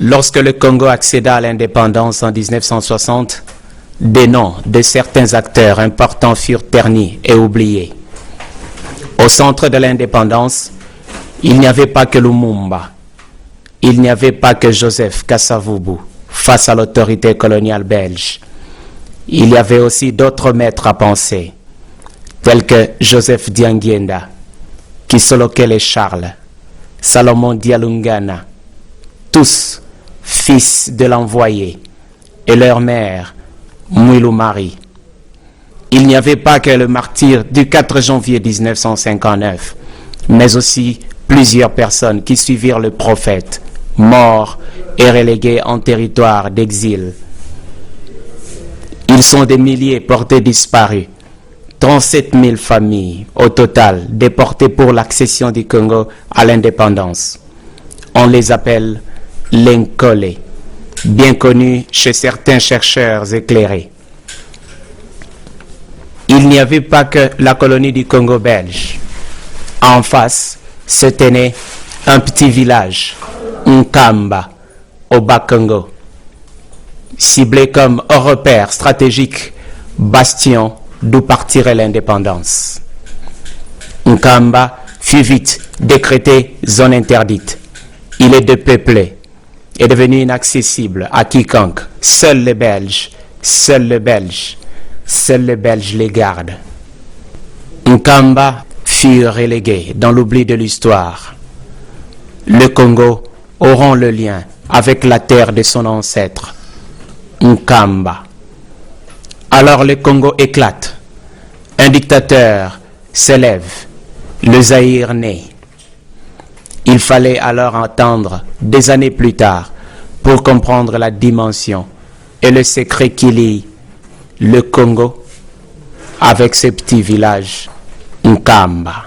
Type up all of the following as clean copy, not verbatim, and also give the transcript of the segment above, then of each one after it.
Lorsque le Congo accéda à l'indépendance en 1960, des noms de certains acteurs importants furent ternis et oubliés. Au centre de l'indépendance, il n'y avait pas que Lumumba, il n'y avait pas que Joseph Kasavubu face à l'autorité coloniale belge. Il y avait aussi d'autres maîtres à penser, tels que Joseph Dianguienda, Kisolokele Charles, Salomon Dialungana, tous fils de l'envoyé, et leur mère, Mouilou Marie. Il n'y avait pas que le martyr du 4 janvier 1959, mais aussi plusieurs personnes qui suivirent le prophète, morts et relégués en territoire d'exil. Ils sont des milliers portés disparus, 37 000 familles au total déportées pour l'accession du Congo à l'indépendance. On les appelle l'Enkole, bien connus chez certains chercheurs éclairés. Il n'y avait pas que la colonie du Congo belge. En face se tenait un petit village, Nkamba, au Bas-Congo, ciblé comme repère stratégique, bastion d'où partirait l'indépendance. Nkamba fut vite décrété zone interdite. Il est dépeuplé et devenu inaccessible à quiconque. Seuls les Belges les gardent. Nkamba fut relégué dans l'oubli de l'histoire. Le Congo auront le lien avec la terre de son ancêtre, Nkamba. Alors le Congo éclate. Un dictateur s'élève, le Zaïre naît. Il fallait alors attendre des années plus tard pour comprendre la dimension et le secret qui lie le Congo avec ce petit village Nkamba.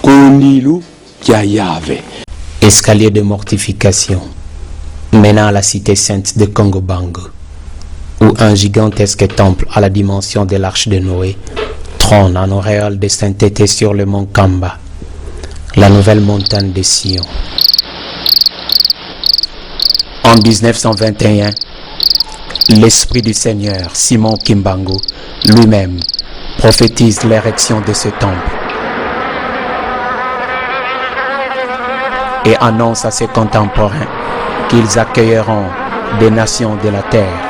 Kunilu Kiayave. Escalier de mortification menant à la cité sainte de Congo-Bango, où un gigantesque temple à la dimension de l'arche de Noé trône en auréole de sainteté sur le mont Kamba, la nouvelle montagne de Sion. En 1921, l'Esprit du Seigneur, Simon Kimbangu, lui-même, prophétise l'érection de ce temple et annonce à ses contemporains qu'ils accueilleront des nations de la terre.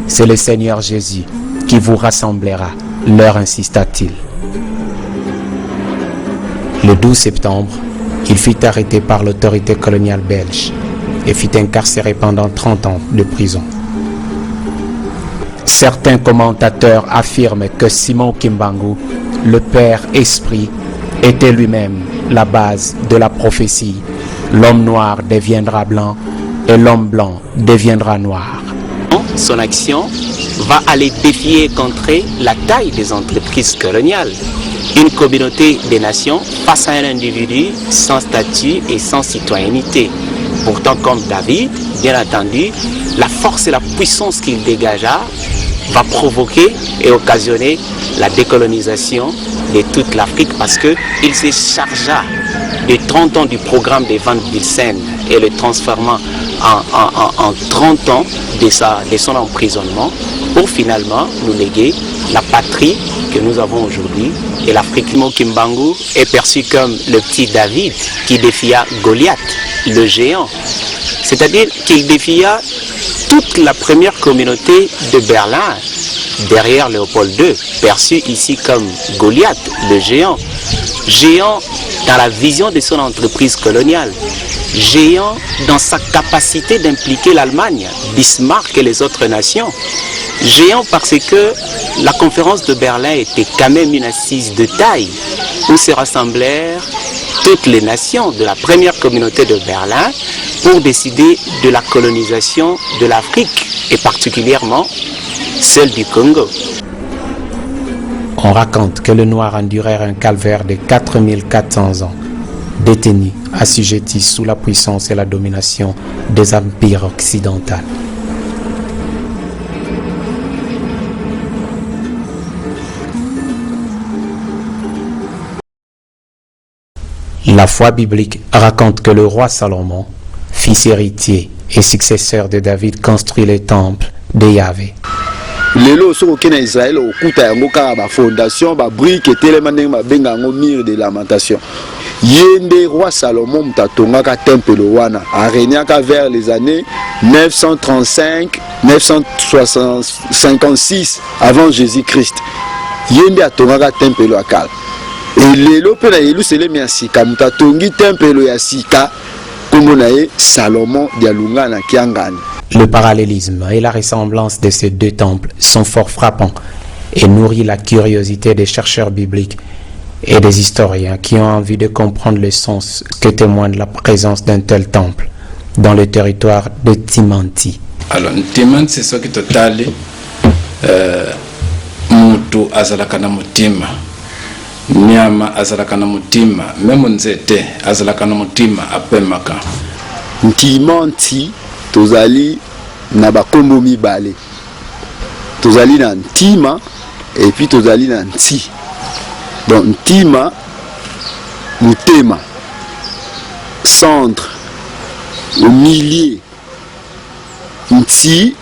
C'est le Seigneur Jésus qui vous rassemblera, leur insista-t-il. Le 12 septembre, il fut arrêté par l'autorité coloniale belge et fut incarcéré pendant 30 ans de prison. Certains commentateurs affirment que Simon Kimbangu, le Père Esprit, était lui-même la base de la prophétie. L'homme noir deviendra blanc et l'homme blanc deviendra noir. Son action va aller défier et contrer la taille des entreprises coloniales. Une communauté des nations face à un individu sans statut et sans citoyenneté. Pourtant, comme David, bien entendu, la force et la puissance qu'il dégagea va provoquer et occasionner la décolonisation de toute l'Afrique parce qu'il se chargea de 30 ans du programme des Van Bilsen et le transformant en 30 ans de son emprisonnement pour finalement nous léguer la patrie que nous avons aujourd'hui. Et l'Afrique. Kimbangu est perçu comme le petit David qui défia Goliath, le géant. C'est-à-dire qu'il défia toute la première communauté de Berlin derrière Léopold II, perçu ici comme Goliath, le géant. Géant dans la vision de son entreprise coloniale. Géant dans sa capacité d'impliquer l'Allemagne, Bismarck et les autres nations. Géant parce que la conférence de Berlin était quand même une assise de taille où se rassemblèrent toutes les nations de la première communauté de Berlin pour décider de la colonisation de l'Afrique et particulièrement celle du Congo. On raconte que les Noirs endurèrent un calvaire de 4400 ans, détenus, assujettis sous la puissance et la domination des empires occidentaux. La foi biblique raconte que le roi Salomon, fils héritier et successeur de David, construit le temple de Yahvé. lelo soki na Israël okuta yango kaka ba fondation ba brique etelema ndenge babenga yango mur de lamentation. Yende roi Salomon mutatongaka temple wana areniaka vers les années 935 956 avant Jésus-Christ. Yende atongaka temple ya kala. Et lelo pe na Yerusalem ya sika mutatongi temple ya sika kombo na ye Salomon dialunga na kiangani. Le parallélisme et la ressemblance de ces deux temples sont fort frappants et nourrit la curiosité des chercheurs bibliques et des historiens qui ont envie de comprendre le sens que témoigne la présence d'un tel temple dans le territoire de Timanti. Alors, Timanti, c'est ce qui totale mutu azalaka na mutima, nyama azalaka na mutima, même nzete azalaka na mutima apemaka. Timanti tozali na bakombo mibale, tozali na ntima et puis tozali na nti. Donc ntima mutema, centre, au milieu. Nti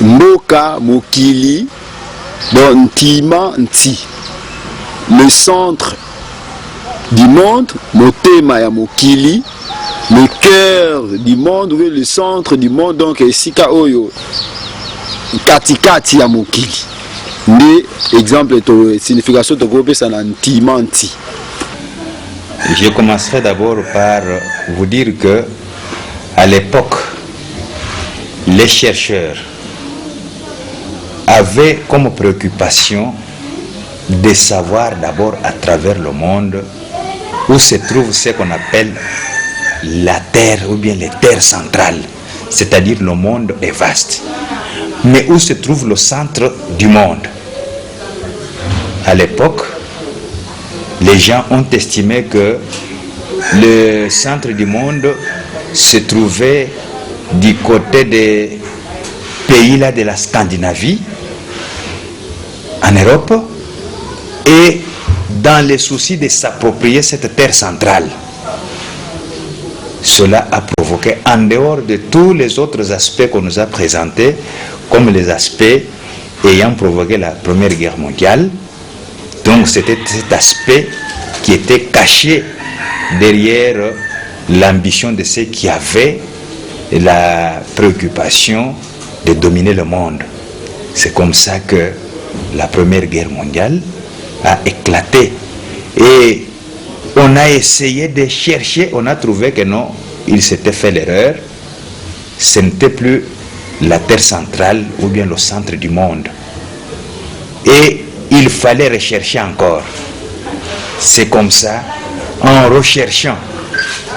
mboka mokili. Donc ntima nti, le centre du monde, motema ya mokili. Le cœur du monde, oui, le centre du monde, donc Sika Oyo, Katikati ya mokili. Mais, exemple, signification de groupe, c'est un timanti. Je commencerai d'abord par vous dire que, à l'époque, les chercheurs avaient comme préoccupation de savoir d'abord à travers le monde où se trouve ce qu'on appelle la terre ou bien les terres centrales, c'est-à-dire le monde est vaste, mais où se trouve le centre du monde. À l'époque, les gens ont estimé que le centre du monde se trouvait du côté des pays là de la Scandinavie, en Europe, et dans les soucis de s'approprier cette terre centrale. Cela a provoqué, en dehors de tous les autres aspects qu'on nous a présentés, comme les aspects ayant provoqué la Première Guerre mondiale, donc c'était cet aspect qui était caché derrière l'ambition de ceux qui avaient la préoccupation de dominer le monde. C'est comme ça que la Première Guerre mondiale a éclaté. Et on a essayé de chercher, on a trouvé que non, il s'était fait l'erreur. Ce n'était plus la terre centrale ou bien le centre du monde. Et il fallait rechercher encore. C'est comme ça, en recherchant,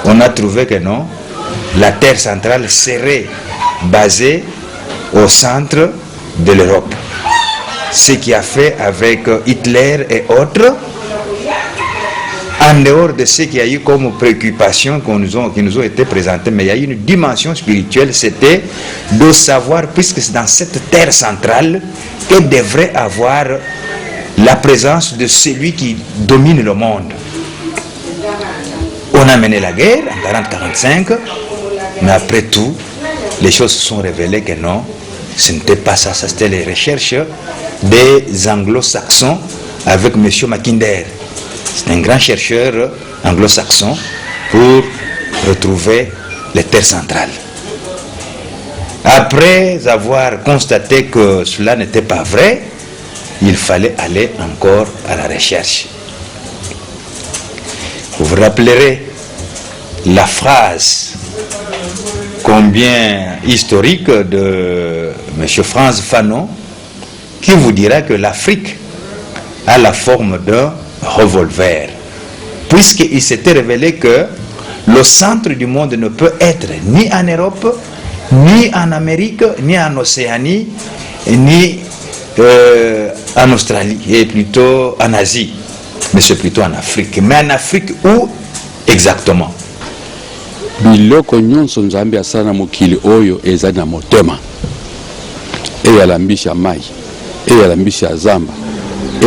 on a trouvé que non, la terre centrale serait basée au centre de l'Europe. Ce qui a fait avec Hitler et autres, en dehors de ce qu'il y a eu comme préoccupation qui nous ont été présentées, mais il y a eu une dimension spirituelle, c'était de savoir, puisque c'est dans cette terre centrale que devrait avoir la présence de celui qui domine le monde. On a mené la guerre en 40-45, mais après tout, les choses se sont révélées que non, ce n'était pas ça, ça c'était les recherches des anglo-saxons avec M. Mackinder. C'est un grand chercheur anglo-saxon pour retrouver les terres centrales. Après avoir constaté que cela n'était pas vrai, il fallait aller encore à la recherche. Vous vous rappellerez la phrase combien historique de M. Frantz Fanon qui vous dira que l'Afrique a la forme d'un revolver, puisqu'il s'était révélé que le centre du monde ne peut être ni en Europe, ni en Amérique, ni en Océanie, ni en Australie, et plutôt en Asie, mais c'est plutôt en Afrique. Mais en Afrique où exactement? Biloko nyonso nzambe asala mokili oyo ezali na motema, eyala mbisha mai, eyala mbisha zamba,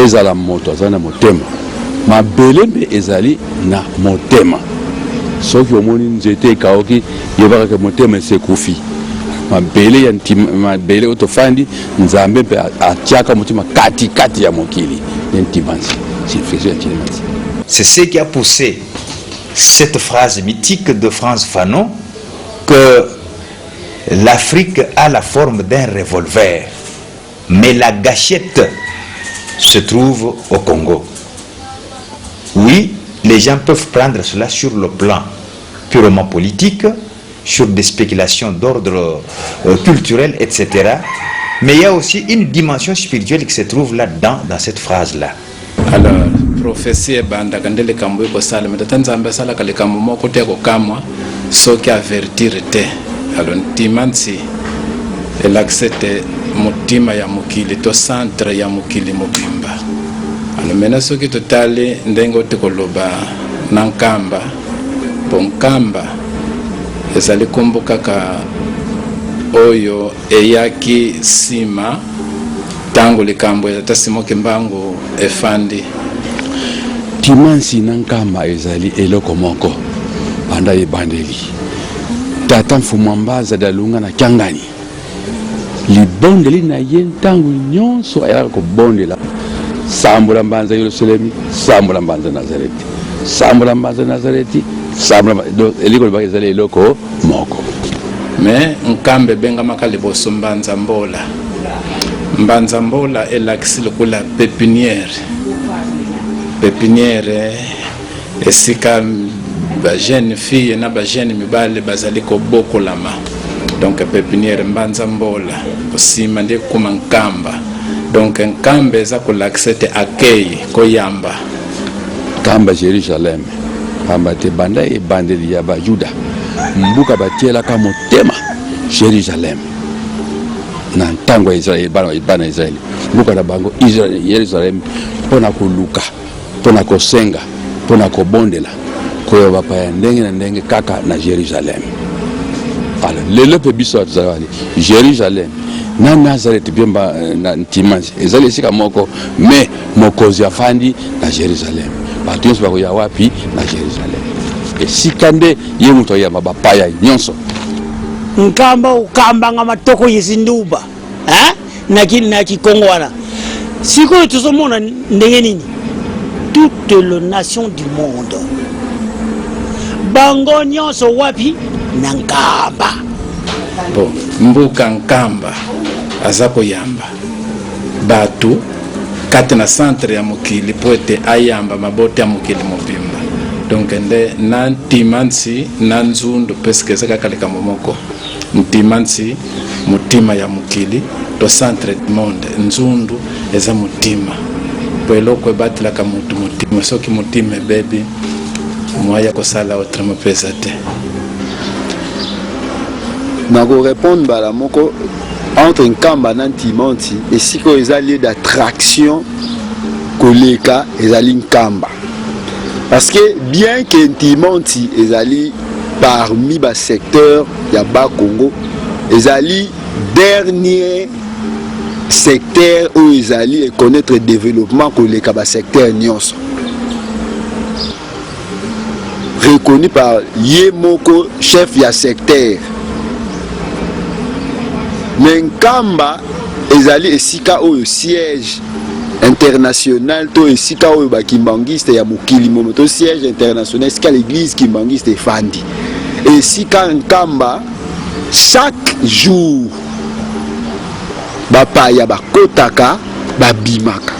ezala moto azali na motema, mabele mpe ezali na motema. soki omoni nzete ekauki yebaka motema esekufi mabele ya mabele oyo tofandi nzambe mpe atiaka motima kati ya mokili ya ntimansi signification ya ntimansi. C'est ce qui a poussé cette phrase mythique de Frantz Fanon que l'Afrique a la forme d'un revolver, mais la gâchette se trouve au Congo. Oui, les gens peuvent prendre cela sur le plan purement politique, sur des spéculations d'ordre culturel, etc. Mais il y a aussi une dimension spirituelle qui se trouve là-dedans, dans cette phrase-là. Alors, prophétie banda kandele kambo ko sala metata nzambe sala kale kambo moko te ko kamwa soki avertir te. Alors ntimansi elaccepte mutima ya mukili to centre ya mukili mobimba. Alors mena soki totali ndengo tekoloba nankamba bonkamba ezali kumbuka ka oyo eyaki sima tango likambo ya tasimoke mbangu efandi. Timansi nankamba ezali eloko moko banda ebandeli tata mfumambaza dalunga na kyangani libondeli na ye ntango nyonso ayaka kobondela sambula mbanza Yerusalemi, sambula mbanza Nazareti, sambula mbanza Nazareti, sambula eliko libaka ezali eloko moko. Me nkambe benga makali boso mbanza mbola. Mbanza mbola elakisi lokola pépinière. Pépinière esika ba jeune fille na ba jeune mibale bazali ko bokolama. Donc pépinière mbanza mbola osima ndi kuma nkamba. Donc nkambe za kolakisete akei koyamba. Kamba Jerusalem. Kamba te banda e bandeli ya ba Juda. Mbuka batiela ka motema Jerusalem. Na ntango Israel bana Israel. Mbuka na bango Israel Jerusalem pona koluka, pona kosenga, pona kobondela. Koyo bapaya ndenge na ndenge kaka na Jerusalem. Alors lelo pe biso atuzali Jerusalem na Nazareth biemba na ntimansi ezali esika moko me mokozi afandi na Jerusalem. Batu nyonso bakoya wapi na Jerusalem. Esika nde ye muto ya mabapaya nyonso. Nkamba ukamba nga matoko yezinduba na kikongwana siko tuzomona ndenge nini toutes les nations du monde bango nyonso wapi na nkamba bon mbuka nkamba azako yamba batu kati na centre ya mukili poete ayamba mabote ya mukili mobimba. Donc nde na ntimansi na nzundu peske saka kaleka momoko ntimansi mutima ya mukili to centre du monde nzundu eza mutima peloko batla ka mutima soki mutima bebi moya kosala autrement pesate. Nako répondre bala moko entre nkamba na ntimansi esiko eza lieu d'attraction koleka ezali nkamba. Parce que bien que ntimansi ezali parmi ba secteur ya ba Congo ezali dernier secteur où ezali et connaître développement koleka ba secteur nyonso reconnu par Yemoko chef ya secteur. Mais nkamba ezali esika oyo siège international to esika oyo ba kimbangiste ya mokili moto siège international esika l'église kimbangiste efandi esika nkamba chaque jour bapaya bakotaka babimaka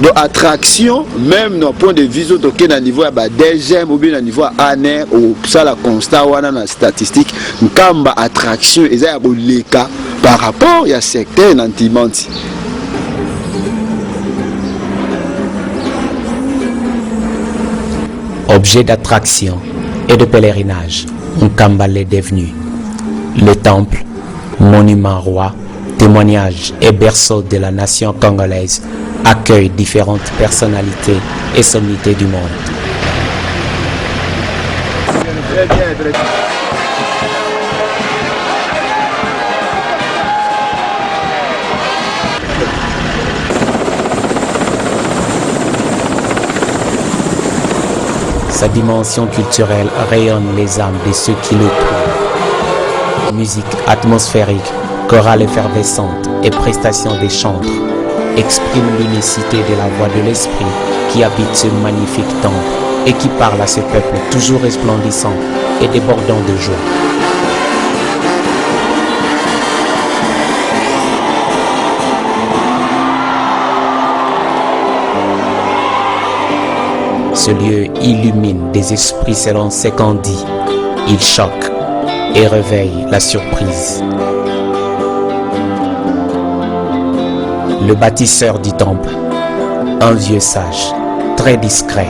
donc attraction même dans point de vue auquel na niveau ya ba DGM ou bien na niveau ANR ou ça la constat wana na statistique nkamba attraction eza ya koleka par rapport ya secteur nantimanti. Objet d'attraction et de pèlerinage, Nkamba l'est devenu. Le temple, monument roi, témoignage et berceau de la nation congolaise accueille différentes personnalités et sommités du monde. Sa dimension culturelle rayonne les âmes de ceux qui le trouvent. Musique atmosphérique, chorale effervescente et prestations des chantres expriment l'unicité de la voix de l'esprit qui habite ce magnifique temple et qui parle à ce peuple toujours resplendissant et débordant de joie. Ce lieu illumine des esprits selon ce qu'on dit. Il choque et réveille la surprise. Le bâtisseur du temple, un vieux sage, très discret,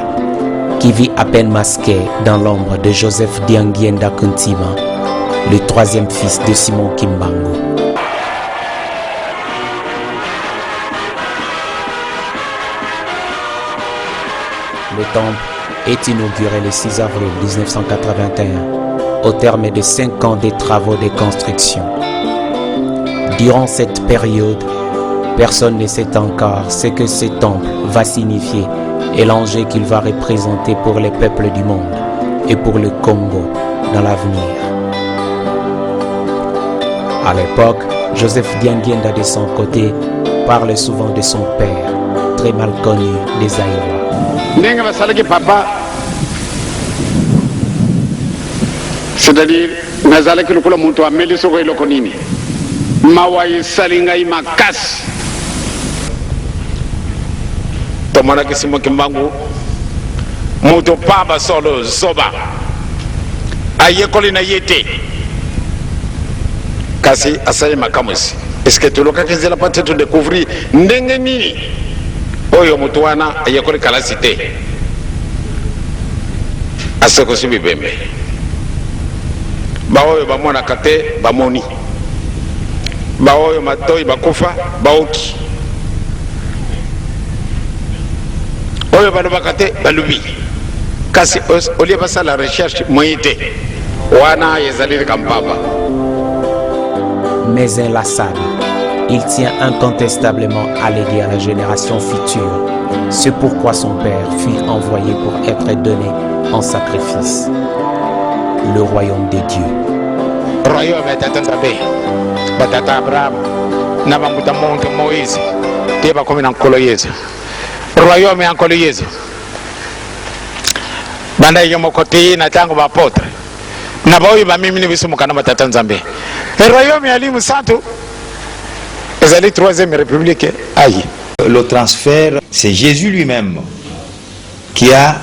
qui vit à peine masqué dans l'ombre de Joseph Diangienda Kuntima, le troisième fils de Simon Kimbangu. Le temple est inauguré le 6 avril 1981 au terme de 5 ans de travaux de construction. Durant cette période, personne ne sait encore ce que ce temple va signifier et l'enjeu qu'il va représenter pour les peuples du monde et pour le Congo dans l'avenir. À l'époque, Joseph Diangienda de son côté parle souvent de son père, très mal connu des Aïwa. Ndenge basalaki papa, c'est-à-dire nazalaki lokola moto ameli soko eloko nini mawa esali ngai makasi. Tomonaki Simon Kimbangu moto pamba solo zoba ayekoli na ye te kasi asali makamwisi. Est-ce que tolokaki nzela pa te to découvrir ndenge nini oyo moto wana ayekoli kalasi te asekosi bibembe baoyo bamonaka te bamoni baoyo matoi bakufa baoki oyo balobaka te balubi kasi olie basala recherche moyi te wana ezali kampaba. Mais inlassable, il tient incontestablement à l'aider à la génération future. C'est pourquoi son père fut envoyé pour être donné en sacrifice. Le royaume des dieux. Royaume ya tata Nzambe, batata Abraham, na bambuta monte Moïse, te bakomi na nkolo Yesu. Royaume ya nkolo Yesu. Banda yo mokoti na tango ba apotre. Na baoyi ba mimi ni bisumuka na batata Nzambe. Royaume ya limu santo. Ezali troisième république aïe. Le transfert, c'est Jésus lui-même qui a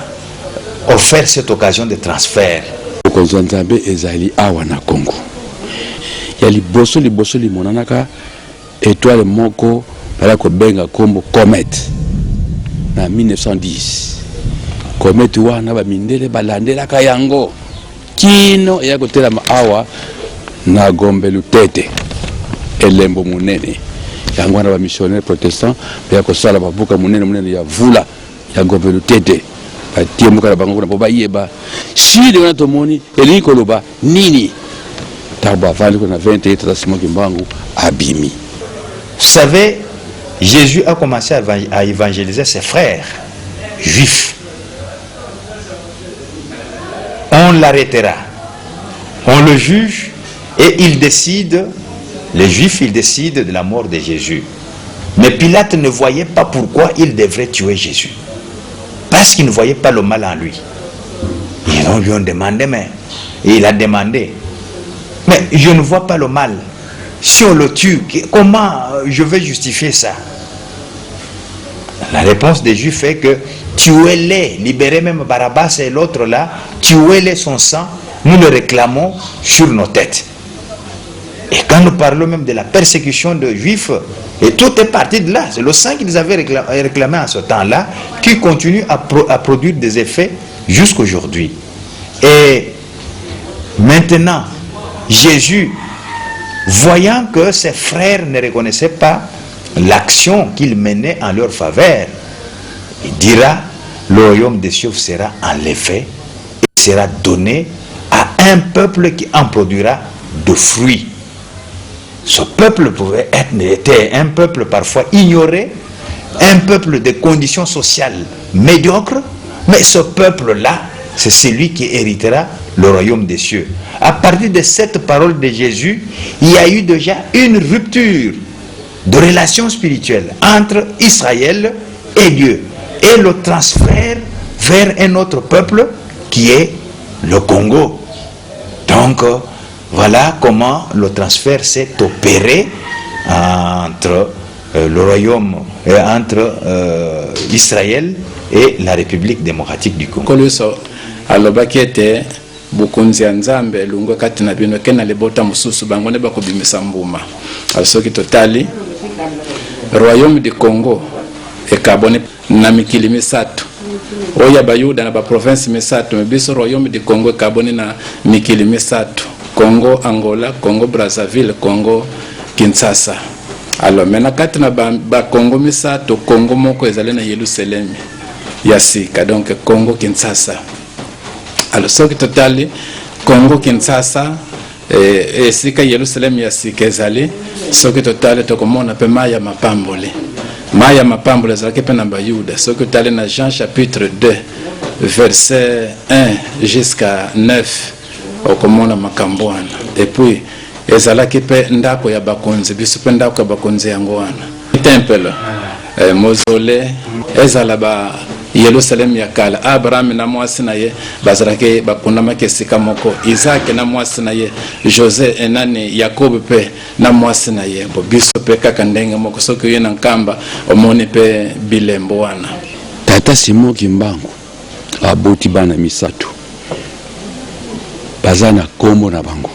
offert cette occasion de transfert. Okonzo Nzambe ezali awa na Congo. Ya liboso limonanaka étoile moko bala ko benga kombo Comet na 1910. Comet wana ba mindele balandelaka yango kino ya kotela awa na Gombe Lutete elembo munene yango wana ba missionnaire protestant ya kosala babuka munene ya vula ya Gombe Lutete batie muka bango na boba yeba si de wana tomoni elingi koloba nini taba vali ko na 28 ta Simon Kimbangu abimi. Vous savez, Jésus a commencé à évangéliser ses frères juifs. On l'arrêtera, on le juge et il décide, les juifs ils décident de la mort de Jésus. Mais Pilate ne voyait pas pourquoi il devrait tuer Jésus. Parce qu'il ne voyait pas le mal en lui. Ils lui ont demandé, mais il a demandé, mais je ne vois pas le mal. Si on le tue, comment je vais justifier ça? La réponse des Juifs est que tuez-les, libérez même Barabbas et l'autre là, tuez-les son sang, nous le réclamons sur nos têtes. Et quand nous parlons même de la persécution de Juifs, et tout est parti de là, c'est le sang qu'ils avaient réclamé à ce temps-là, qui continue à produire des effets jusqu'aujourd'hui. Et maintenant, Jésus, voyant que ses frères ne reconnaissaient pas l'action qu'il menait en leur faveur, il dira, le royaume des cieux sera enlevé et sera donné à un peuple qui en produira de fruits. Ce peuple était un peuple parfois ignoré, un peuple de conditions sociales médiocres, mais ce peuple-là c'est celui qui héritera le royaume des cieux. À partir de cette parole de Jésus, il y a eu déjà une rupture de relation spirituelle entre Israël et Dieu, et le transfert vers un autre peuple qui est le Congo. Donc voilà comment le transfert s'est opéré entre le royaume, entre Israël et la République démocratique du Congo. alobaki ete bukunzi ya nzambe elungwe kati na bino ke na libota mosusu bango nde bakobimisa mbuma. Soki totali royaume du Congo ekabone na mikili misato oya bayuda na baprovince misato, biso royaume du Congo ekabone na mikili misato: Congo Angola, Congo Brazzaville, Congo Kinshasa. Alors mena kati na ba Congo misato, Congo moko ezali na Yerusalem ya sika, donc Congo Kinshasa. Alors soki totali Congo Kinshasa esika Yerusalem ya sika ezali, soki totali tokomona pe maya mapambole. Maya mapambole ezalaki pe na bayuda. Soki totali na Jean chapitre 2 verset 1 jusqu'à 9 okomona makambo wana. Et puis ezalaki pe ndako ya bakonzi, biso pe ndako ya bakonzi yango wana. Temple mausolée ezala ba Yerusalem ya kala. Abraham na mwasi na ye bazalaki bakundamaki esika moko, Isaac na mwasi na ye, José enani Yakobo pe na mwasi na ye. Bo biso pe kaka ndenge moko, soki ye na nkamba omoni pe bilembo wana. Tata Simon Kimbangu aboti bana misato bazana kombo na bango,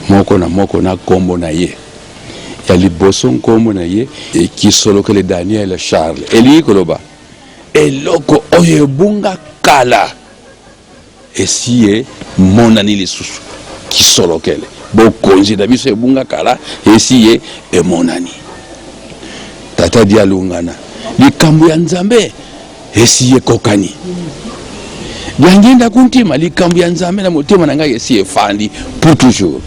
moko na kombo na ye ya liboso kombo na ye ekisolokele Daniel Charles eli koloba eloko oyo ebunga kala esiye monani lisusu kisolokele bokonzi na biso ebunga kala esiye emonani. Tata dialungana likambo ya nzambe esiye kokani yangenda kuntima likambo ya nzambe na motema na ngai esiye fandi pour toujours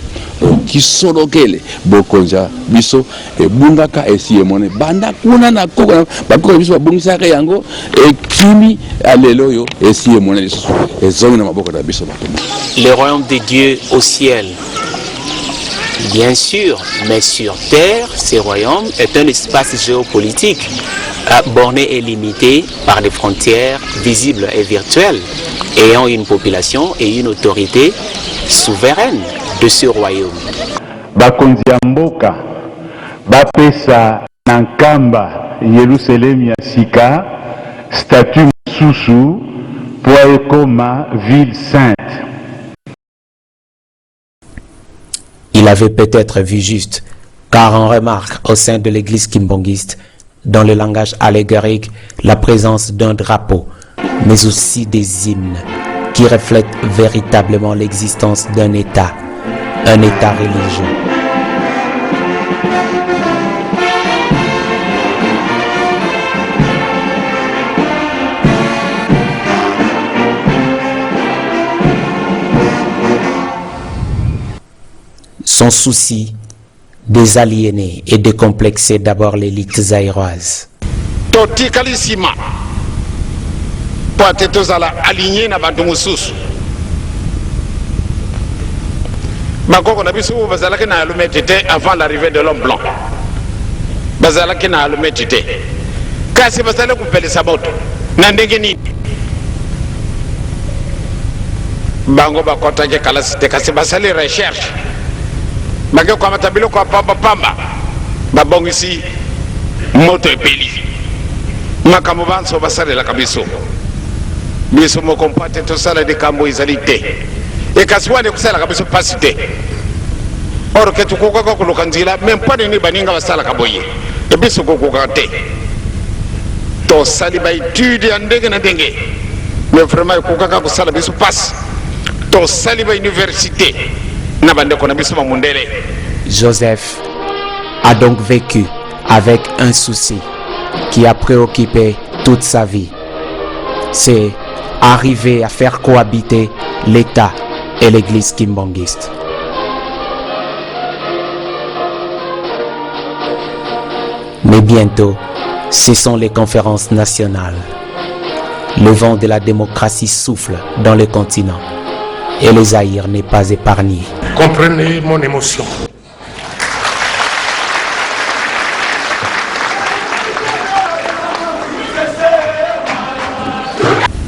kisolokele bokonza biso ebungaka esiye mone banda kuna na koko bakoko biso babungisaka yango ekimi alelo yo esiye mone lisusu ezongi na maboko na biso bato. Le royaume de Dieu au ciel, bien sûr, mais sur terre, ce royaume est un espace géopolitique borné et limité par des frontières visibles et virtuelles, ayant une population et une autorité souveraine de ce royaume. Bakonzi ya mboka bapesa na nkamba Yerusalem ya sika statut mosusu po ekoma ville sainte. Il avait peut-être vu juste, car on remarque au sein de l'église kimbangiste, dans le langage allégorique, la présence d'un drapeau, mais aussi des hymnes qui reflètent véritablement l'existence d'un État religieux. Son souci, désaliéner et décomplexer d'abord l'élite zaïroise. Totikalisima po ate tozala aligné na bantu mosusu bakoko na biso bazalaki na allumette te avant l'arrivée de l'homme blanc, bazalaki na allumette te kasi bazali kupelisa moto na ndenge nini bango bakotaki kalasi te kasi basali recherche bake kwamata biloko ya pamba babongisi moto epeli makambo banso basalelaka biso moko mpo ate tosala likambo ezali te ekasi wana ekosalaka biso mpasi te or ke tukokaka koluka nzela me mpo nini baninga basalaka boye ebiso kokokaka te tosali baetude ya ndenge na ndenge me vraiment ekokaka kosala biso mpasi tosali bauniversité na bandeko na biso bamundele. Joseph a donc vécu avec un souci qui a préoccupé toute sa vie. C'est arriver à faire cohabiter l'État et l'église kimbangiste. Mais bientôt, ce sont les conférences nationales. Le vent de la démocratie souffle dans le continent et le Zaïre n'est pas épargné. Comprenez mon émotion.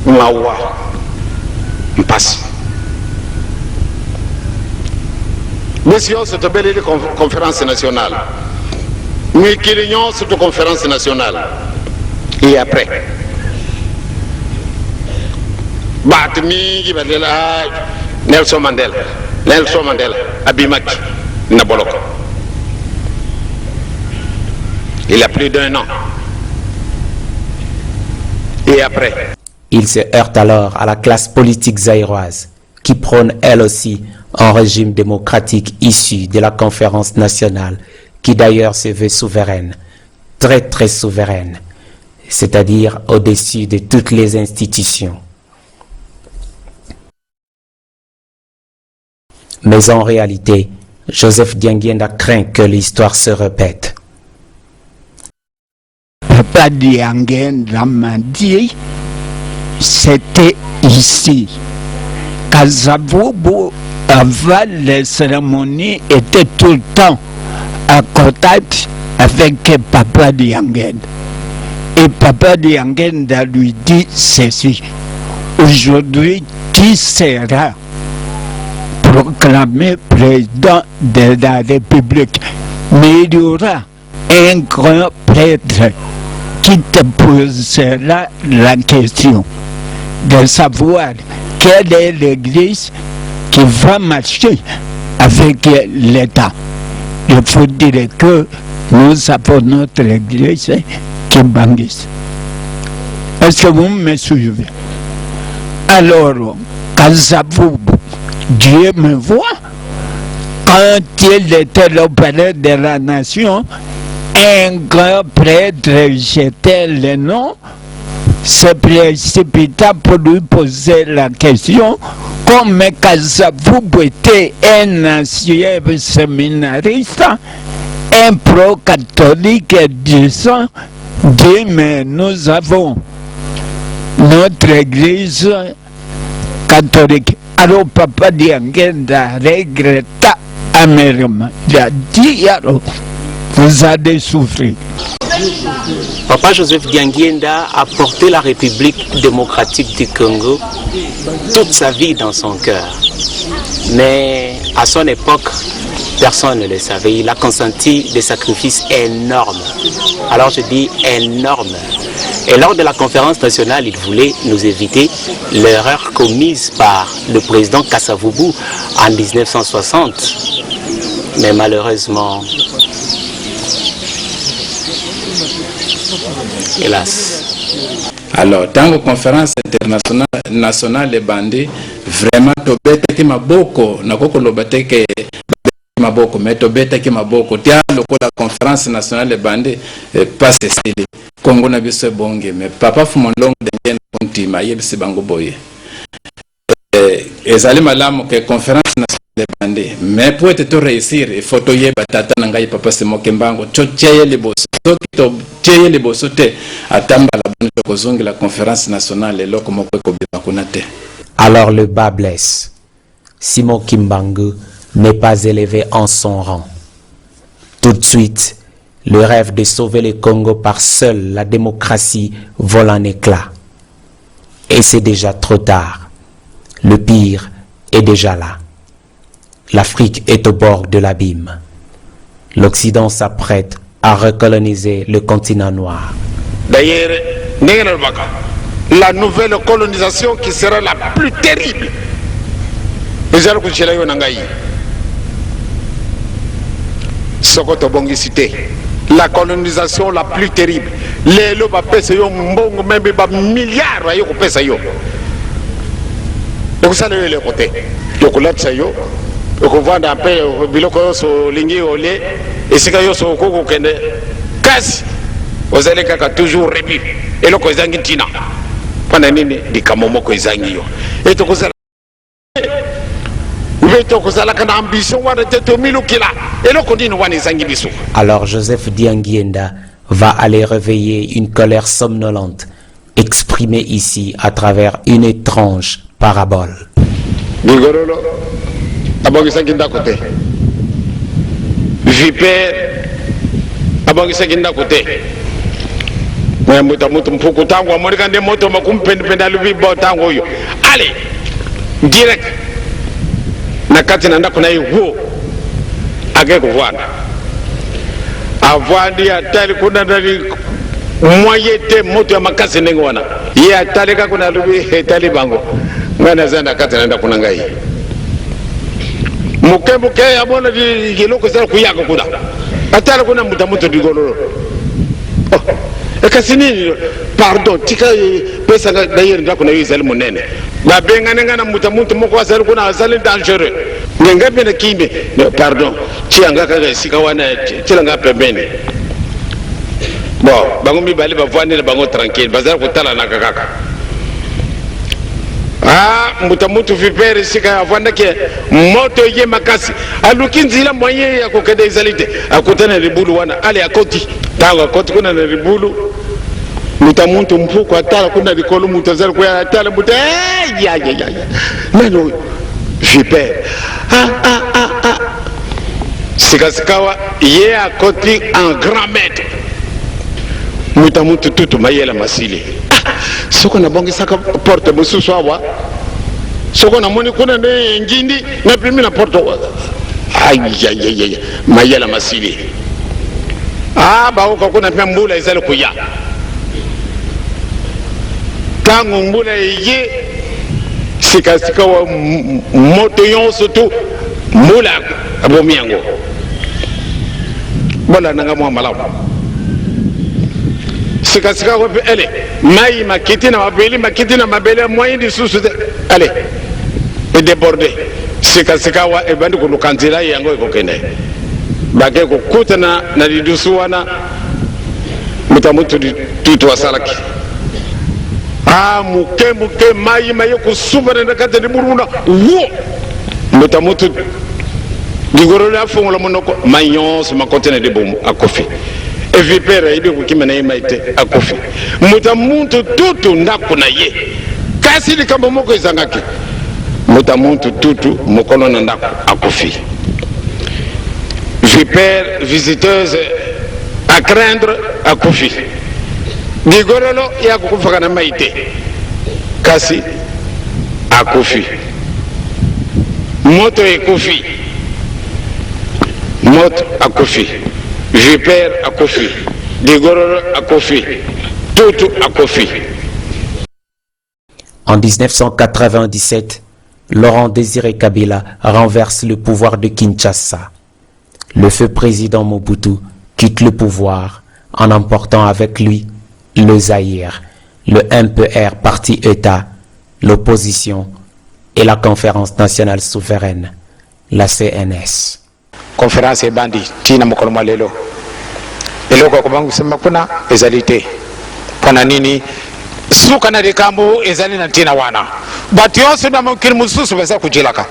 Mawa Mpasi. Mission c'est une belle conférence nationale. Nous réunions cette conférence nationale. Et après, Nelson Mandela, Abimaki, Naboloko. Il y a plus d'1 an. Et après, il se heurte alors à la classe politique zaïroise qui prône elle aussi un régime démocratique issu de la conférence nationale qui d'ailleurs se veut souveraine, très souveraine, c'est-à-dire au-dessus de toutes les institutions. Mais en réalité, Joseph Dianguienda craint que l'histoire se répète. Papa Dianguienda m'a dit, c'était ici. Kasavubu, avant les cérémonies, était tout le temps en contact avec Papa Dianguienda. Et Papa Dianguienda lui dit ceci: aujourd'hui, tu seras proclamé président de la République, mais il y aura un grand prêtre qui te posera la question de savoir quelle est l'église qui va marcher avec l'État. Il faut dire que nous avons notre église Kimbangis. Est-ce que vous me suivez? Alors, Kasavubu, Dieu me voit, quand il était l'opérateur de la nation, un grand prêtre jetait le nom, se précipita pour lui poser la question. Comme Kasavubu était un ancien séminariste, un pro-catholique disant, dit, mais nous avons notre église catholique. Alors Papa Dianguienda regretta amèrement. Il a dit, alors, vous allez souffrir. Papa Joseph Dianguienda a porté la République démocratique du Congo toute sa vie dans son cœur. Mais à son époque, personne ne le savait. Il a consenti des sacrifices énormes. Alors je dis énormes. Et lors de la conférence nationale, il voulait nous éviter l'erreur commise par le président Kasavubu en 1960. Mais malheureusement, hélas. Alors, dans la conférence internationale de Bandi, vraiment, tobetaki maboko, nakoko lobateke maboko, mais tobetaki maboko. Tia la conférence nationale de Bandi, pas ceci. Congo na biso bonge, mais papa fumondongo de nti mayeb se bango boye. Ezali malamu que conférence nationale de Bandi, mais pour être tout réussir, il faut toyer batata nangai papa se mokembango, chocheye liboso, to cheye liboso te atamba la bonne kozongi la conférence nationale loko moko ko bimakunate. Alors le bas blesse. Simon Kimbangu n'est pas élevé en son rang. Tout de suite, le rêve de sauver le Congo par seule la démocratie vole en éclats. Et c'est déjà trop tard. Le pire est déjà là. L'Afrique est au bord de l'abîme. L'Occident s'apprête à recoloniser le continent noir. D'ailleurs, la nouvelle colonisation qui sera la plus terrible. Sokoto Bongi cité. La colonisation la plus terrible. Les lots va pèse yo mbongo même ba milliards va yo pèse yo. Donc ça le côté. Yo ko latsa yo. Yo ko vendre un peu biloko so lingi olé et c'est que yo so ko kende. Kasi vous allez kaka toujours rebi. Et loko zangi tina. Pana nini dikamomo ko zangi yo. Et to ko ça alors Joseph Dianguienda va aller réveiller une colère somnolente exprimé ici à travers une étrange parabole. Digorolo, abongisa kinda kote. Vipère, abongisa kinda kote. Mwe mutu mpuku tangu amorika nde moto makumpenda lubi bo tangu yo. Allez, direct. Na kati na ndako na yugo. Age kuvana. Avandi atali kuna ndali mwayete moto ya makasi nengo wana. Ye atali ka kuna lubi hetali bango. Ngana zanda kati na ndako na ngai. Muke abona di giloko sala kuyaka kuda. Atali kuna mutamuto digololo. Oh. Ekasini pardon tika pesa d'ailleurs ndako na yizali monene. Ba bengane ngana mutamuto moko asali kuna asali dangereux. Ngenga pena kimbe pardon chianga kaga sika wana chilanga pembeni. Bon bango mibali bavwani bango tranquille bazara kutala na kakaka. Ah mutamuto vipere sika avwanda ke moto ye makasi alukinzila moyen ya kokede izalite akutana ribulu wana ale akoti tango akoti kuna na ribulu mutamuntu mpuko atala kuna rikolo mutazara kwa atala muta ya nano vipere sikawa ye akoti en grand maître mutamuntu tutu mayela masili soko na bongi saka porte mususu awa soko na moni kuna ne ngindi na primi na porte ay mayela masili ba uko kuna pia mbula izale kuya tangu mbula ye sika wa moto yonso tu mbula abomiango bola nanga mwa malamu sika wa ele mai makiti na mabele moyen de sous allez et débordé sika wa e bandi kulukanzira yango ikokene bage ko kutana na lidusu wana mutamutu tutu wasalaki muke mai kusubana na kata liburuna wo mutamutu digoro la fongo la monoko mayons makontene de bom akofi e vipere ibe kukimena imaite akofi mutamuntu tutu ndako na ye kasi likambo moko izangaki mutamuntu tutu mokolo na ndako akofi vipere visiteuse à craindre akofi digorolo ya kukufa na maite kasi akofi moto ekofi moto akofi vipere akofi digorolo akofi tutu akofi. En 1997, Laurent Désiré Kabila renverse le pouvoir de Kinshasa. Le feu président Mobutu quitte le pouvoir en emportant avec lui le Zaïre, le MPR parti État, l'opposition et la Conférence nationale souveraine, la CNS. Conférence et bandi, tina mokoloma lelo. Lelo kwa kubangu sema kuna ezalite. Kuna nini? Suka na dikambo ezali na tina wana. Bati yonsu na mkiri mususu besa kujilaka.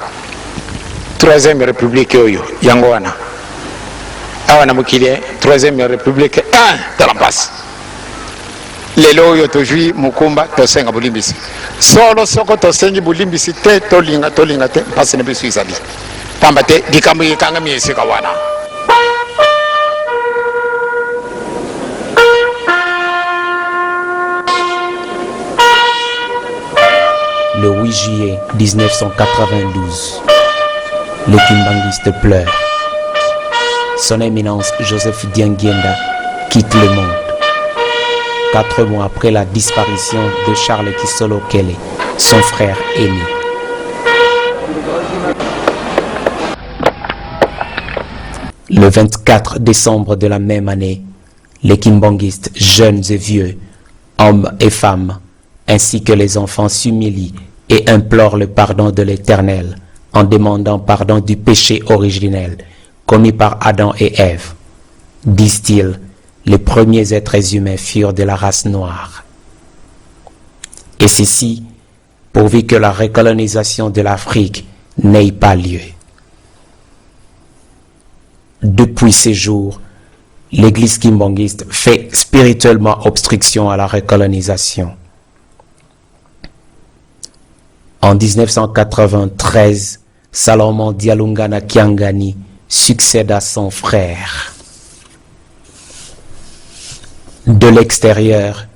Troisième République yoyo, yango wana. Awa na mukile, Troisième République 1 de la passe. Lelo yo tojui mukumba tosenga bulimbisi. Solo soko tosengi bulimbisi te tolinga te pasi na bisu izali. Pamba te dikambo yikanga miesika wana. Le 8 juillet 1992, les Kimbanguistes pleurent. Son éminence Joseph Dianguienda quitte le monde. 4 mois après la disparition de Charles Kisolo Kele, son frère aîné. Le 24 décembre de la même année, les Kimbanguistes, jeunes et vieux, hommes et femmes, ainsi que les enfants s'humilient et implorent le pardon de l'Éternel en demandant pardon du péché originel commis par Adam et Ève. Disent-ils, les premiers êtres humains furent de la race noire. Et ceci, pourvu que la recolonisation de l'Afrique n'ait pas lieu. Depuis ces jours, l'Église kimbanguiste fait spirituellement obstruction à la recolonisation. En 1993, Salomon Dialungana Kiangani succède à son frère. De l'extérieur,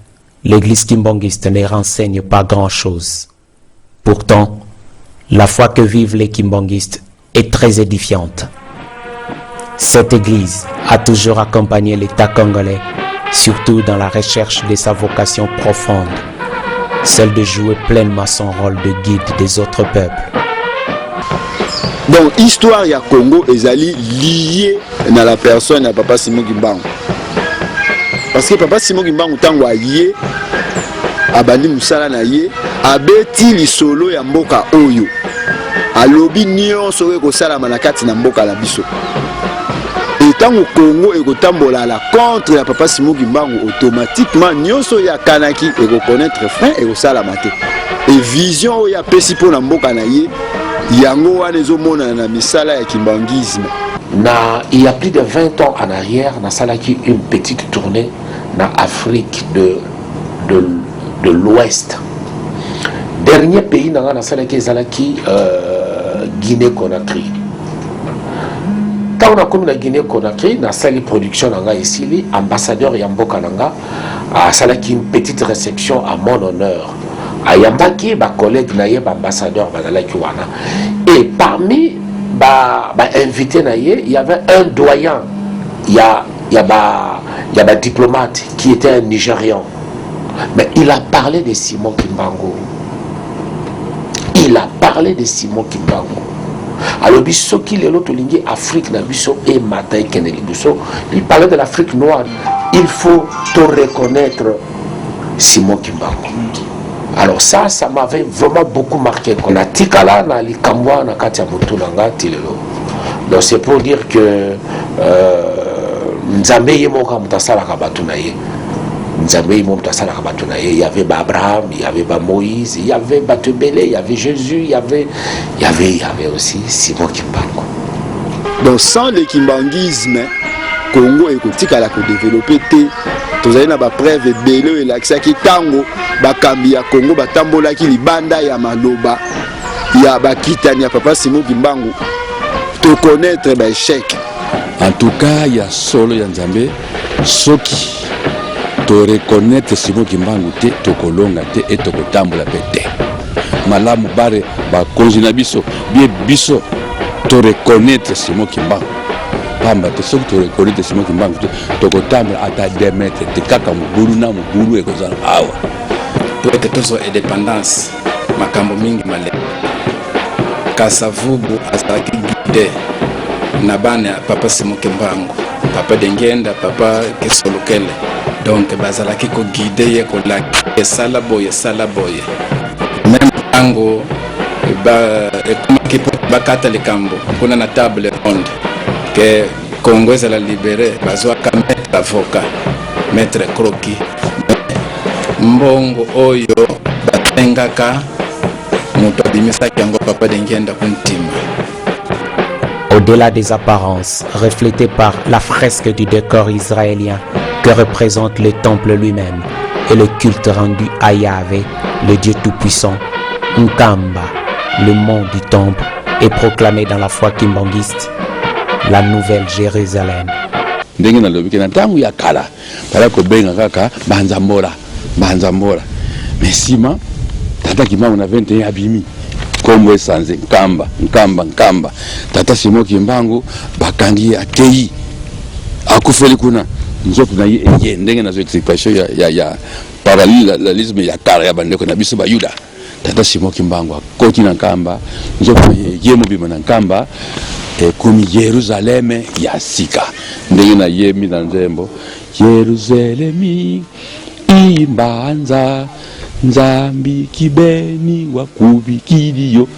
l'église kimbangiste ne renseigne pas grand-chose. Pourtant, la foi que vivent les kimbanguistes est très édifiante. Cette église a toujours accompagné l'État congolais, surtout dans la recherche de sa vocation profonde, celle de jouer pleinement son rôle de guide des autres peuples. Donc, l'histoire du Congo est liée à la personne de Papa Simon Kimbangu. Parce que Papa Simon Kimbangu, tango aye, abandi musala na ye, abeti lisolo ya mboka oyo. Alobi nyonso eko sala manakati na mboka la biso. Et tant au Congo eko tambola la contre ya Papa Simon Kimbangu, automatiquement nyonso ya kanaki eko connaître fin eko sala mate. Et vision ya pesi po na mboka na ye, yango wana ezomona na misala ya kimbangisme. Il y a plus de 20 ans en arrière, na salaki une petite tournée dans l'Afrique de l'Ouest. Dernier pays dans la salaki Guinée-Conakry. Quand on a connu la Guinée-Conakry, dans la production ici, ambassadeur Yamboka Nanga a salaki une petite réception à mon honneur. A Yambaki, ma collègue naye, ambassadeur Badalaki Wana. Et parmi invité, il y avait un doyen, il y a un diplomate qui était un Nigérian. Mais il a parlé de Simon Kimbangu. Il a parlé de Simon Kimbangu. Alors, biso qui est l'autre ligne Afrique, et Mataï Kenelibuso, il parlait de l'Afrique noire. Il faut te reconnaître Simon Kimbangu. Alors ça m'avait vraiment beaucoup marqué. On a tikala na likamwa na kati ya mutu nanga tilelo. Donc c'est pour dire que Nzambe yemoka mutasala kabatu na ye. Nzambe yemoka mutasala kabatu na ye. Il y avait Abraham, il y avait Moïse, il y avait Batebele, il y avait Jésus, il y avait aussi Simon Kimbangu. Donc sans le kimbangisme, Congo ekotikala ko développer te. Tozali na ba preuve ebele elakisaki tango bakambi ya Congo batambolaki libanda ya maloba ya bakitani ya Papa Simon Kimbangu to connaître ba échec. En tout cas, il y a solo ya Nzambe soki to reconnaître Simon Kimbangu te to kolonga te et to kotambola pete. Malamu bare ba konjina biso biso to reconnaître Simon Kimbangu. Pamba te soki to reconnaître Simon Kimbangu to kotambola ata demetre te kaka muguru na muguru ekozala awa. Pour être tous indépendance, makambo mingi male. Kasavubu azalaki guide na bana Papa Simon Kimbangu, Papa Dengenda, Papa Kesolokele. Donc bazalaki ko guide ye ko la sala boye. Même tango ba kata le kambo kuna na table ronde que Congo ezala libéré bazwa ka maître avocat, maître Kroki. Mbongo oyo batengaka muto bimisaki yango Papa Dengenda kuntima. Au-delà des apparences, reflétées par la fresque du décor israélien que représente le temple lui-même et le culte rendu à Yahvé, le Dieu Tout-Puissant, Nkamba, le mont du temple, est proclamé dans la foi kimbanguiste, la Nouvelle Jérusalem. Ndenge na lobi na tangu ya kala para ko benga kaka banzambora mais sima tata Kimbangu na 21 abimi kombo esanze nkamba tata Simon Kimbangu bakangi atei akufeli kuna nzoto na ye ndenge na zo expression ya parallelisme ya kala ya bandeko na biso ba Yuda. Tata Simon Kimbangu akoti na nkamba nzoto ye mobima na nkamba komi Yerusaleme ya sika ndenge na yemi na nzembo Yerusalemi imbanza nzambi kibeni wakubikiliyo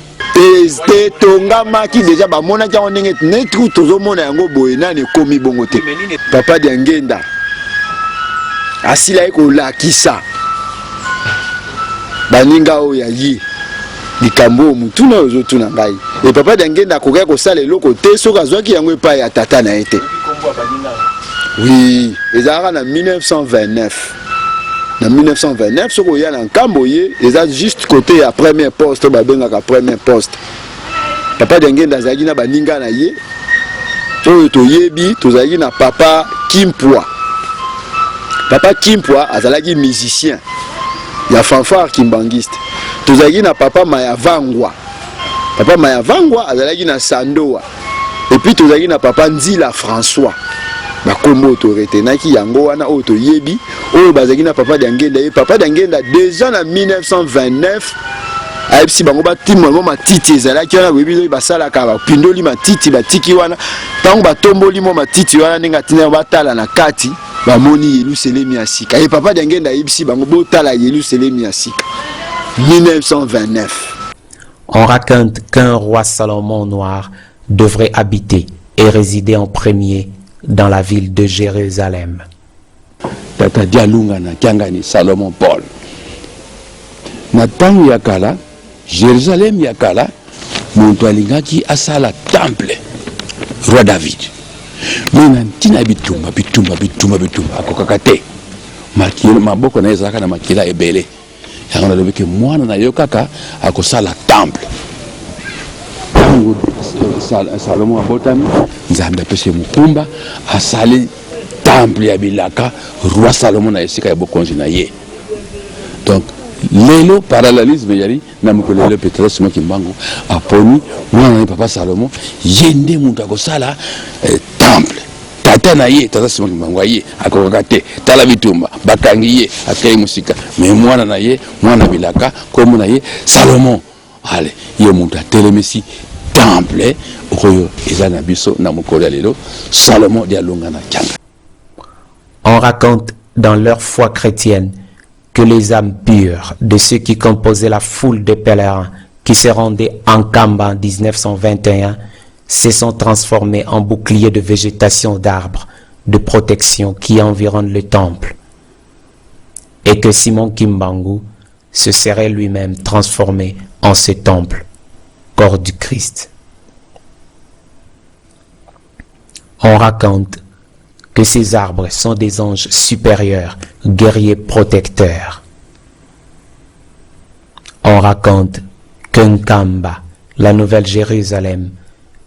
te tongamaki deja bamona kyango ndenge netru tozomona yango boye nani komi bongo te. Papa Dengenda asila ekolakisa baninga oyo ya ye likambo mutuna ozotuna ngai et Papa Dengenda akoki kosala eloko te soki azwaki yango epai ya tata na ye te. Oui, ezalaka na 1929 en 1929, ce qu'il y a dans Camboye, ils ont juste côté à premier poste, à premier poste. Papa Dengen d'Azagi na baninga na ye, to yebi, to zagi na papa Kimpwa. Papa Kimpwa, azalagi musicien. Il y a fanfare kimbangiste. To zagi na papa Mayavangwa. Papa Mayavangwa, azalagi na Sandoa. Et puis to zagi na papa Nzila François. Bakombo autorité naki yango wana oto yebi oyo bazaki na papa Dangenda déjà en 1929 aipsi bango batimwa mo matiti ezalaki wana webi basala ka bapindoli matiti batiki wana tango batomboli mo matiti wana ninga tina batala na kati bamoni Yerusalemi ya sika et papa Dangenda aipsi bango botala Yerusalemi ya sika 1929. On raconte qu'un roi Salomon noir devrait habiter et résider en premier dans la ville de Jérusalem. Tata Dialunga na Kiangani Salomon Paul. Na tangu ya kala, Jérusalem ya kala, muntu alingaki asala temple, roi David. Mena ntina bitumba akokakate. Makila maboko na ezaka na makila ebele. Yango lobeke mwana na yokaka akosala temple. Salomon abotami nzambe apesi mukumba asali temple ya bilaka roi Salomon na esika ya bokonzi na ye. Donc lelo parallélisme yari na mukolelo Petro Simon Kimbangu aponi mwana na papa Salomon yende muntu akosala temple tata na ye tata Simon Kimbangu ye akokate tala bitumba bakangi ye akei musika mais mwana na ye mwana bilaka komo na ye Salomon ale ye muntu atelemesi temple oyo ezana biso na mukolo lelo Salomon dialunga na Kianga. On raconte dans leur foi chrétienne que les âmes pures de ceux qui composaient la foule de pèlerins qui se rendaient en Kamba en 1921 se sont transformés en boucliers de végétation d'arbres de protection qui environnent le temple, et que Simon Kimbangu se serait lui-même transformé en ce temple, corps du Christ. On raconte que ces arbres sont des anges supérieurs, guerriers protecteurs. On raconte que Nkamba, la Nouvelle Jérusalem,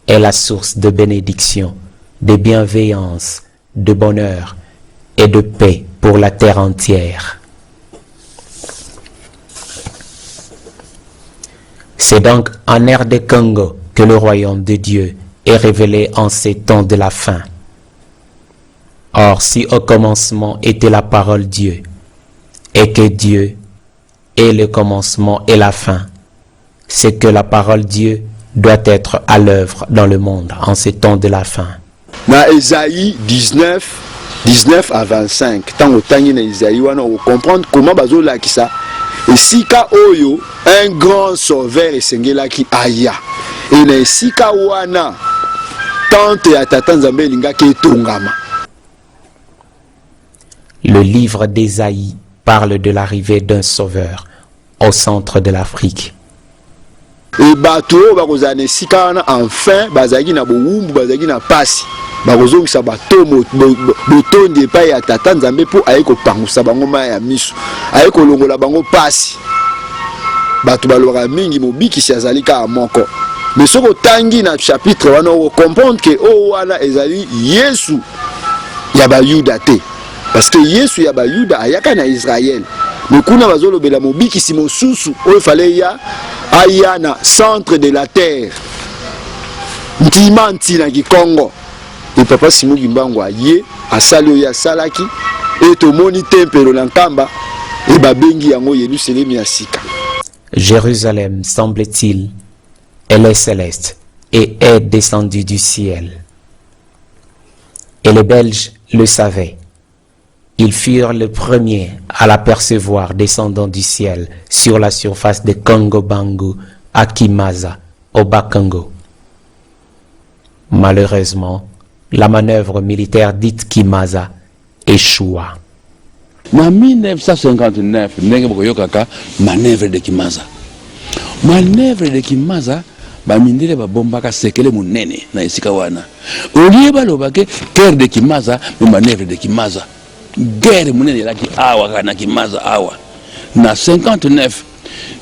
est la source de bénédiction, de bienveillance, de bonheur et de paix pour la terre entière. C'est donc en ère de Congo que le royaume de Dieu est révélé en ces temps de la fin. Or, si au commencement était la parole Dieu, et que Dieu est le commencement et la fin, c'est que la parole Dieu doit être à l'œuvre dans le monde en ces temps de la fin. Dans Ésaïe 19 à 25, tant au temps na Ésaïe, on comprendre comment bazo la qui ça. Et sika oyo, un grand sauveur et sengela qui aya. Et na sika wana, tante ya tata nzambe linga ki tongama. Le livre d'Ésaïe parle de l'arrivée d'un sauveur au centre de l'Afrique. Et bateau bakozane sikana enfin bazagi na boumbu bazagi na pasi bakozongisa bato botondi pa ya tata nzambe po ayeko pangusa bango ma ya misu ayeko longola bango pasi bato balora mingi mobiki azalika moko mais soko tangi na chapitre wana o comprendre que o wana ezali Yesu ya ba Yuda te. Parce que Yesu ya ba Yuda ayaka na Israël. Mais kuna bazolo bela mobiki si mosusu o fallait ya aya na centre de la terre. Ntimanti na Congo. Et papa Simon Kimbangu aye asali ya salaki et to moni tempelo na Nkamba et ba bengi yango Yerusalem ya sika. Jérusalem, semble-t-il, elle est céleste et est descendue du ciel. Et les Belges le savaient. Ils furent les premiers à l'apercevoir descendant du ciel sur la surface de Congo-Bangu à Kimaza, au Bas-Congo. Malheureusement, la manœuvre militaire dite Kimaza échoua. En 1959, manœuvre de Kimaza. Manœuvre de Kimaza, bamindele babombaka sekele munene na esika wana. Olie balobake cœur de Kimaza, manœuvre de Kimaza. guerre munene elaki awa kanaki maza awa na 59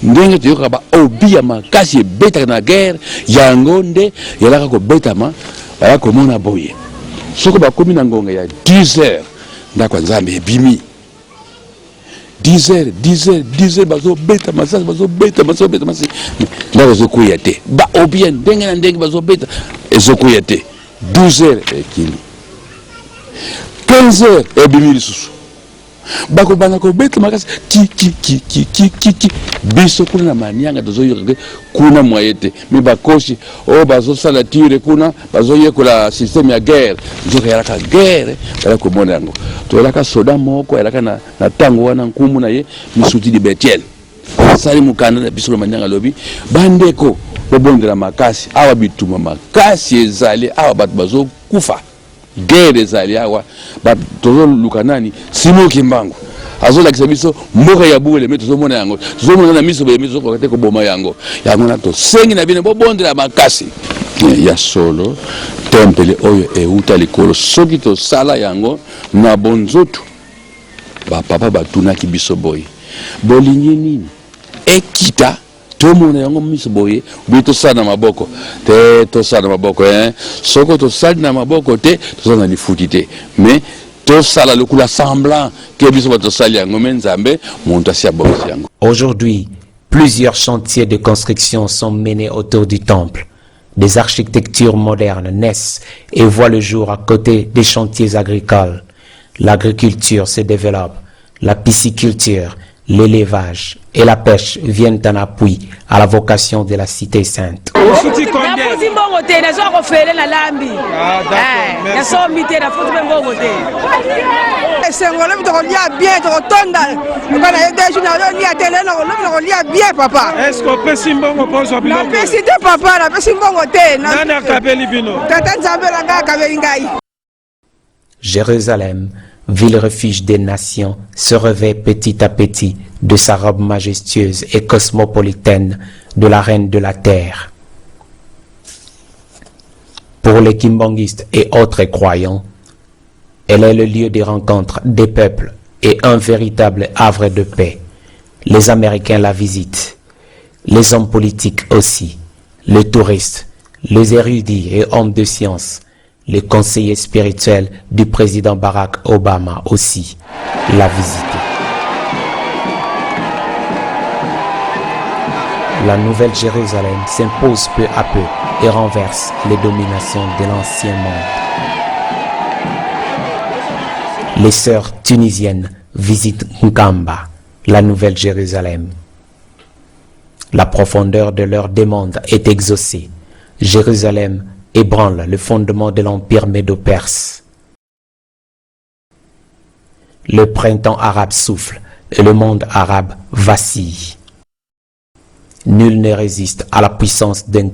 ndenge toyoka ba obi ya makasi ebetaka na guerre yango nde elaka kobetama baya komona boye soko bakomi na ngonga ya 10 heures ndako nzambe ebimi 10 heures bazobeta masasi bazobeta masasi ndako ezokuya te ba obi ya ndenge na ndenge bazobeta ezokuya te 12 heures ekili 15 heures ebimi lisusu bakobanda kobeta makasi ki biso kuna na manianga tozoyoka kuna mwaye te me bakoshi oyo bazosala tire kuna bazoyekola systeme ya guerre nzoka yalaka guerre bala komona yango toyelaka soda moko yalaka na ntango wana nkumu na ye misuti di betiel asali mukanda na biso na manianga lobi bandeko bobondela makasi awa bituma makasi ezali awa bato bazokufa guerre ezali awa tozoluka nani Simon Kimbangu azolakisa biso mboka ya bule me tozomona yango tozomona na miso bele miso kote koboma yango na tosengi na bino bobondela makasi ya solo tempele oyo euta likolo soki tosala yango na bonzoto bapapa batunaki biso boye bolingi nini ekita tomona yango miso boye bi tosala na maboko te tosala na maboko soko tosali na maboko te tosala na lifuti te mais tosala lokula semblant ke biso batosali yango me nzambe muntu asi abongisi yango. Aujourd'hui, plusieurs chantiers de construction sont menés autour du temple. Des architectures modernes naissent et voient le jour à côté des chantiers agricoles. L'agriculture se développe, la pisciculture, l'élevage et la pêche viennent en appui à la vocation de la cité sainte. Jérusalem, ville refuge des nations, se revêt petit à petit de sa robe majestueuse et cosmopolitaine de la reine de la terre. Pour les kimbanguistes et autres croyants, elle est le lieu de rencontre des peuples et un véritable havre de paix. Les Américains la visitent, les hommes politiques aussi, les touristes, les érudits et hommes de science, les conseillers spirituels du président Barack Obama aussi l'a visité. La nouvelle Jérusalem s'impose peu à peu et renverse les dominations de l'ancien monde. Les sœurs tunisiennes visitent Nkamba, la nouvelle Jérusalem. La profondeur de leur demande est exaucée. Jérusalem ébranle le fondement de l'empire médo-perse. Le printemps arabe souffle et le monde arabe vacille. Nul ne résiste à la puissance d'un